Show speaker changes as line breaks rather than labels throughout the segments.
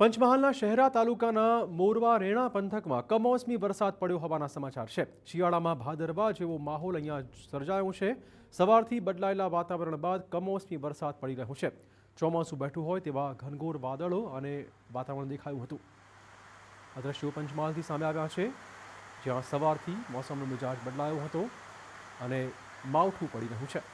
પંચમહાલના શહેરા તાલુકાના મોરવા રેણા પંથકમાં કમોસમી વરસાદ પડ્યો હોવાના સમાચાર છે। શિયાળામાં ભાદરવા જેવો માહોલ અહીંયા સર્જાયો છે। સવારથી બદલાયેલા વાતાવરણ બાદ કમોસમી વરસાદ પડી રહ્યો છે। ચોમાસું બેઠું હોય તેવા ઘનઘોર વાદળો અને વાતાવરણ દેખાયું હતું। આ દ્રશ્યો પંચમહાલથી સામે આવ્યા છે, જ્યાં સવારથી મોસમનો મિજાજ બદલાયો હતો અને માવઠું પડી રહ્યું છે।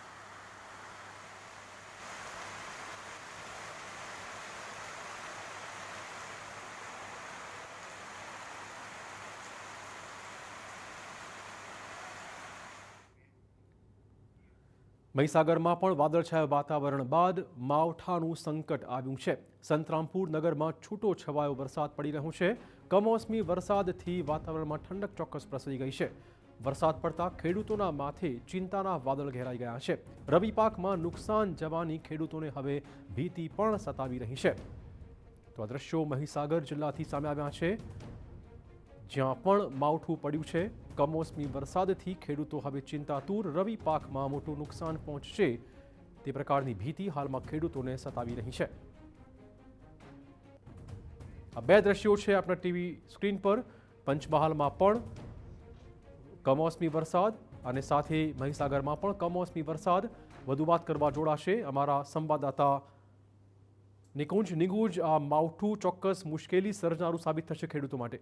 મહીસાગરમાં પણ વાદળછાયા વાતાવરણ બાદ માવઠાનું સંકટ આવ્યું છે। સંતરામપુર નગરમાં છૂટો છવાયો વરસાદ પડી રહ્યો છે। કમોસમી વરસાદથી વાતાવરણમાં ઠંડક ચોક્કસ પ્રસરી ગઈ છે। વરસાદ પડતા ખેડૂતોના માથે ચિંતાના વાદળ ઘેરાઈ ગયા છે। રવિ પાકમાં નુકસાન જવાની ખેડૂતોને હવે ભીતિ પણ સતાવી રહી છે। તો આ દ્રશ્યો મહીસાગર જિલ્લાથી સામે આવ્યા છે, જ્યાં પણ માવઠું પડ્યું છે। કમોસમી વરસાદથી ખેડૂતો હવે ચિંતાતુર। રવિ પાકમાં મોટું નુકસાન પહોંચશે તે પ્રકારની ભીતિ હાલમાં ખેડૂતોને સતાવી રહી છે। આ બે દ્રશ્યો છે આપણા ટીવી સ્ક્રીન પર। પંચમહાલમાં પણ કમોસમી વરસાદ અને સાથે મહીસાગરમાં પણ કમોસમી વરસાદ। વધુ વાત કરવા જોડાશે અમારા સંવાદદાતા નિકુંજ। આ માવઠું ચોક્કસ મુશ્કેલી સર્જનારું સાબિત થશે ખેડૂતો માટે।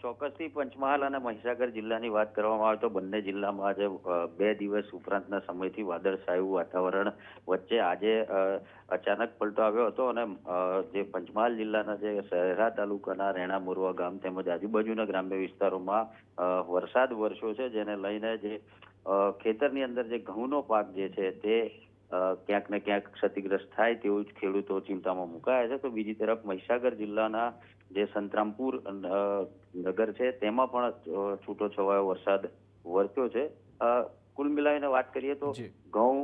ચોક્કસથી પંચમહાલ અને મહીસાગર જિલ્લાની વાત કરવામાં આવે તો બંને જિલ્લામાં આજે 2 દિવસ ઉપરાંતના સમયથી વાદળછાયું વાતાવરણ વચ્ચે આજે અચાનક પલટો આવ્યો હતો અને જે પંચમહાલ જિલ્લાના જે શહેરા તાલુકાના રેણા મોરવા ગામ તેમજ આજુબાજુના ગ્રામ્ય વિસ્તારોમાં વરસાદ વરસ્યો છે, જેને લઈને જે ખેતરની અંદર જે ઘઉંનો પાક જે છે તે ક્યાંક ને ક્યાંક ક્ષતિગ્રસ્ત થાય તેવું જ ખેડૂતો ચિંતામાં મુકાયા છે। તો બીજી તરફ મહીસાગર જિલ્લાના જે સંતરામપુર નગર છે તેમાં પણ છૂટો છવાયો વરસાદ વરસ્યો છે। કુલ મિલાવીને વાત કરીએ તો ઘઉં,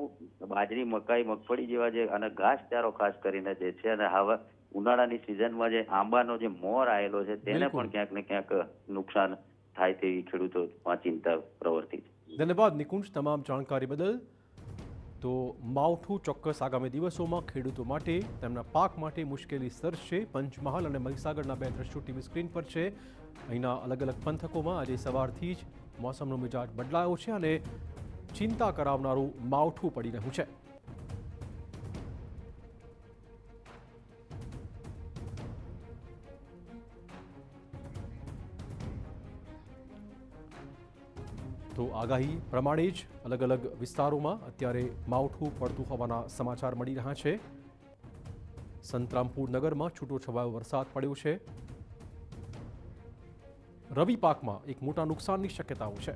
બાજરી, મકાઈ, મગફળી જેવા જે અને ઘાસચારો ખાસ કરીને જે છે અને હવે ઉનાળાની સિઝનમાં જે આંબાનો જે મોર આવેલો છે તેને પણ ક્યાંક ને ક્યાંક નુકસાન થાય તેવી ખેડૂતોમાં ચિંતા પ્રવર્તી છે।
ધન્યવાદ નિકુંજ તમામ જાણકારી બદલ। તો માવઠું ચોક્કસ આગામી દિવસોમાં ખેડૂતો માટે તેમના પાક માટે મુશ્કેલી સર્જશે। પંચમહાલ અને મહીસાગરના બે દ્રશ્યો ટીવી સ્ક્રીન પર છે। અહીંના અલગ અલગ પંથકોમાં આજે સવારથી જ મોસમનો મિજાજ બદલાયો છે અને ચિંતા કરાવનારું માવઠું પડી રહ્યું છે। તો આગાહી પ્રમાણે જ અલગ અલગ વિસ્તારોમાં અત્યારે માવઠું પડતું હોવાના સમાચાર મળી રહ્યા છે। સંતરામપુર નગરમાં છૂટો છવાયો વરસાદ પડ્યો છે। રવિ પાકમાં એક મોટા નુકસાનની શક્યતાઓ છે।